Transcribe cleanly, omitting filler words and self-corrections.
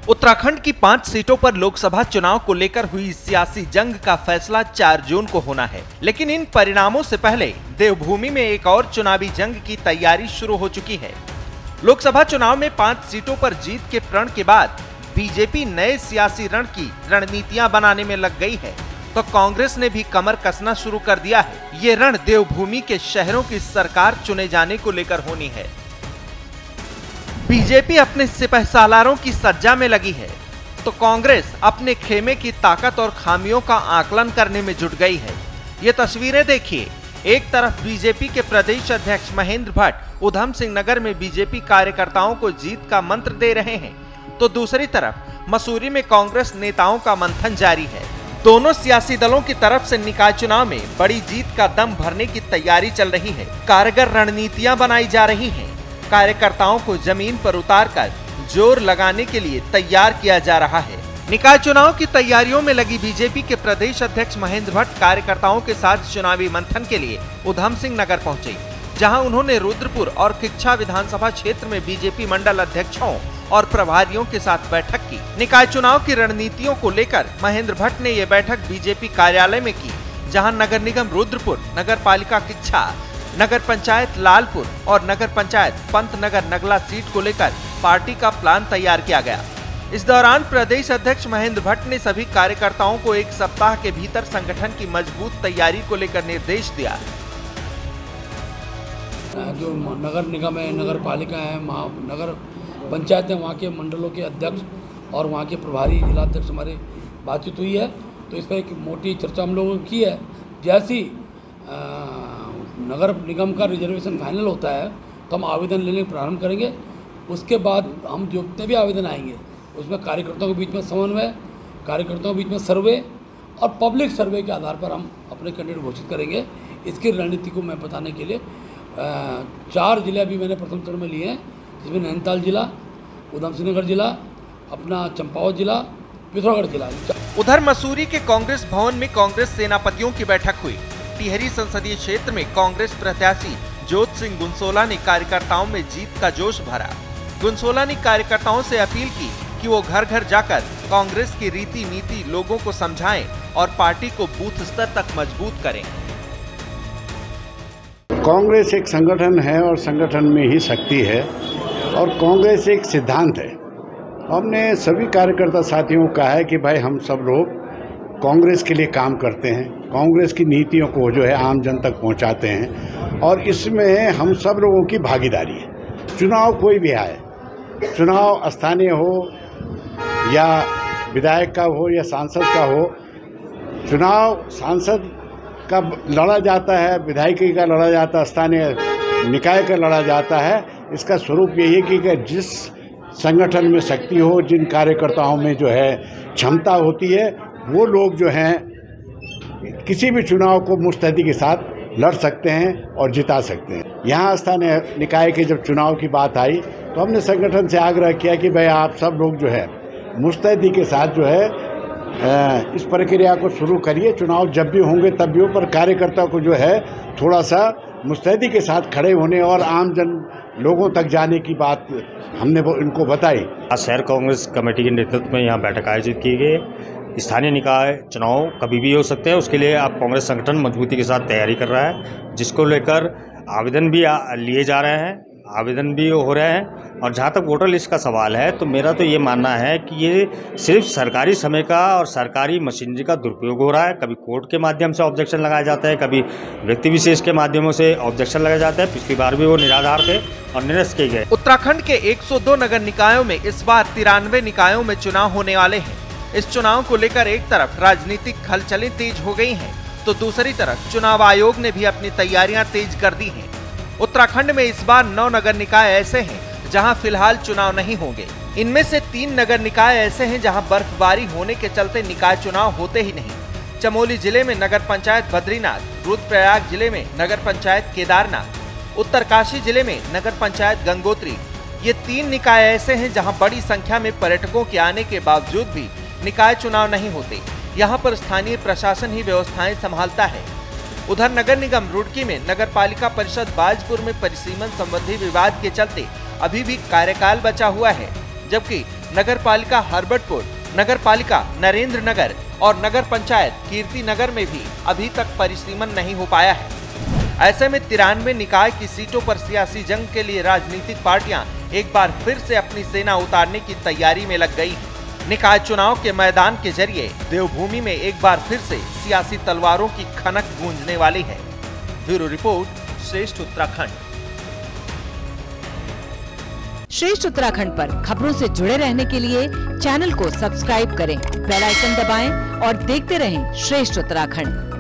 उत्तराखंड की 5 सीटों पर लोकसभा चुनाव को लेकर हुई सियासी जंग का फैसला 4 जून को होना है, लेकिन इन परिणामों से पहले देवभूमि में एक और चुनावी जंग की तैयारी शुरू हो चुकी है। लोकसभा चुनाव में 5 सीटों पर जीत के प्रण के बाद बीजेपी नए सियासी रण की रणनीतियां बनाने में लग गई है, तो कांग्रेस ने भी कमर कसना शुरू कर दिया है। ये रण देवभूमि के शहरों की सरकार चुने जाने को लेकर होनी है। बीजेपी अपने सिपहसालारों की सज्जा में लगी है, तो कांग्रेस अपने खेमे की ताकत और खामियों का आकलन करने में जुट गई है। ये तस्वीरें देखिए, एक तरफ बीजेपी के प्रदेश अध्यक्ष महेंद्र भट्ट उधम सिंह नगर में बीजेपी कार्यकर्ताओं को जीत का मंत्र दे रहे हैं, तो दूसरी तरफ मसूरी में कांग्रेस नेताओं का मंथन जारी है। दोनों सियासी दलों की तरफ से निकाय चुनाव में बड़ी जीत का दम भरने की तैयारी चल रही है। कारगर रणनीतियां बनाई जा रही हैं। कार्यकर्ताओं को जमीन पर उतारकर जोर लगाने के लिए तैयार किया जा रहा है। निकाय चुनाव की तैयारियों में लगी बीजेपी के प्रदेश अध्यक्ष महेंद्र भट्ट कार्यकर्ताओं के साथ चुनावी मंथन के लिए उधम सिंह नगर पहुंचे, जहां उन्होंने रुद्रपुर और किच्छा विधानसभा क्षेत्र में बीजेपी मंडल अध्यक्षों और प्रभारियों के साथ बैठक की। निकाय चुनाव की रणनीतियों को लेकर महेंद्र भट्ट ने ये बैठक बीजेपी कार्यालय में की, जहां नगर निगम रुद्रपुर, नगर पालिका किच्छा, नगर पंचायत लालपुर और नगर पंचायत पंतनगर नगला सीट को लेकर पार्टी का प्लान तैयार किया गया। इस दौरान प्रदेश अध्यक्ष महेंद्र भट्ट ने सभी कार्यकर्ताओं को 1 सप्ताह के भीतर संगठन की मजबूत तैयारी को लेकर निर्देश दिया। जो नगर निगम है, नगर पालिका है, नगर पंचायत है, वहाँ के मंडलों के अध्यक्ष और वहाँ के प्रभारी जिलाध्यक्ष हमारी बातचीत हुई है, तो इस पर एक मोटी चर्चा हम लोगों ने की है। जैसी नगर निगम का रिजर्वेशन फाइनल होता है तो हम आवेदन लेने प्रारंभ करेंगे। उसके बाद हम जितने भी आवेदन आएंगे उसमें कार्यकर्ताओं के बीच में समन्वय, कार्यकर्ताओं के बीच में सर्वे और पब्लिक सर्वे के आधार पर हम अपने कैंडिडेट घोषित करेंगे। इसकी रणनीति को मैं बताने के लिए 4 जिले अभी मैंने प्रथम चरण में लिए हैं, जिसमें नैनीताल जिला, उधम सिंह नगर जिला, अपना चंपावत जिला, पिथौरागढ़ जिला। उधर मसूरी के कांग्रेस भवन में कांग्रेस सेनापतियों की बैठक हुई। टिहरी संसदीय क्षेत्र में कांग्रेस प्रत्याशी जोत सिंह गुनसोला ने कार्यकर्ताओं में जीत का जोश भरा। गुनसोला ने कार्यकर्ताओं से अपील की कि वो घर घर जाकर कांग्रेस की रीति नीति लोगों को समझाएं और पार्टी को बूथ स्तर तक मजबूत करें। कांग्रेस एक संगठन है और संगठन में ही शक्ति है, और कांग्रेस एक सिद्धांत है। हमने सभी कार्यकर्ता साथियों को कहा है कि भाई हम सब लोग कांग्रेस के लिए काम करते हैं, कांग्रेस की नीतियों को जो है आम जन तक पहुंचाते हैं, और इसमें हम सब लोगों की भागीदारी है। चुनाव कोई भी आए, चुनाव स्थानीय हो या विधायक का हो या सांसद का हो, चुनाव सांसद का लड़ा जाता है, विधायकी का लड़ा जाता है, स्थानीय निकाय का लड़ा जाता है। इसका स्वरूप यही है कि जिस संगठन में शक्ति हो, जिन कार्यकर्ताओं में जो है क्षमता होती है, वो लोग जो हैं किसी भी चुनाव को मुस्तैदी के साथ लड़ सकते हैं और जिता सकते हैं। यहाँ स्थानीय निकाय के जब चुनाव की बात आई तो हमने संगठन से आग्रह किया कि भाई आप सब लोग जो है मुस्तैदी के साथ जो है इस प्रक्रिया को शुरू करिए। चुनाव जब भी होंगे तब भी हो, पर कार्यकर्ता को जो है थोड़ा सा मुस्तैदी के साथ खड़े होने और आम जन लोगों तक जाने की बात हमने इनको बताई। शहर कांग्रेस कमेटी के नेतृत्व में यहाँ बैठक आयोजित की गई। स्थानीय निकाय चुनाव कभी भी हो सकते हैं, उसके लिए आप कांग्रेस संगठन मजबूती के साथ तैयारी कर रहा है, जिसको लेकर आवेदन भी लिए जा रहे हैं, आवेदन भी हो रहे हैं। और जहाँ तक वोटर लिस्ट का सवाल है, तो मेरा तो ये मानना है कि ये सिर्फ सरकारी समय का और सरकारी मशीनरी का दुरुपयोग हो रहा है। कभी कोर्ट के माध्यम से ऑब्जेक्शन लगाया जाता है, कभी व्यक्ति विशेष के माध्यमों से ऑब्जेक्शन लगाया जाता है। पिछली बार भी वो निराधार थे और निरस्त किए गए। उत्तराखंड के 102 नगर निकायों में इस बार 93 निकायों में चुनाव होने वाले हैं। इस चुनाव को लेकर एक तरफ राजनीतिक हलचलें तेज हो गई हैं, तो दूसरी तरफ चुनाव आयोग ने भी अपनी तैयारियां तेज कर दी हैं। उत्तराखंड में इस बार 9 नगर निकाय ऐसे हैं जहां फिलहाल चुनाव नहीं होंगे। इनमें से 3 नगर निकाय ऐसे हैं जहां बर्फबारी होने के चलते निकाय चुनाव होते ही नहीं। चमोली जिले में नगर पंचायत बद्रीनाथ, रुद्रप्रयाग जिले में नगर पंचायत केदारनाथ, उत्तरकाशी जिले में नगर पंचायत गंगोत्री। ये 3 निकाय ऐसे हैं जहां बड़ी संख्या में पर्यटकों के आने के बावजूद भी निकाय चुनाव नहीं होते। यहाँ पर स्थानीय प्रशासन ही व्यवस्थाएं संभालता है। उधर नगर निगम रुड़की में नगर पालिका परिषद बाजपुर में परिसीमन संबंधी विवाद के चलते अभी भी कार्यकाल बचा हुआ है। जबकि नगर पालिका हर्बटपुर, नगर पालिका नरेंद्र नगर और नगर पंचायत कीर्ति नगर में भी अभी तक परिसीमन नहीं हो पाया है। ऐसे में 93 निकाय की सीटों पर सियासी जंग के लिए राजनीतिक पार्टियां एक बार फिर से अपनी सेना उतारने की तैयारी में लग गई है। निकाय चुनाव के मैदान के जरिए देवभूमि में एक बार फिर से सियासी तलवारों की खनक गूंजने वाली है। ब्यूरो रिपोर्ट, श्रेष्ठ उत्तराखंड। श्रेष्ठ उत्तराखंड पर खबरों से जुड़े रहने के लिए चैनल को सब्सक्राइब करें, बेल आइकन दबाएं और देखते रहें श्रेष्ठ उत्तराखंड।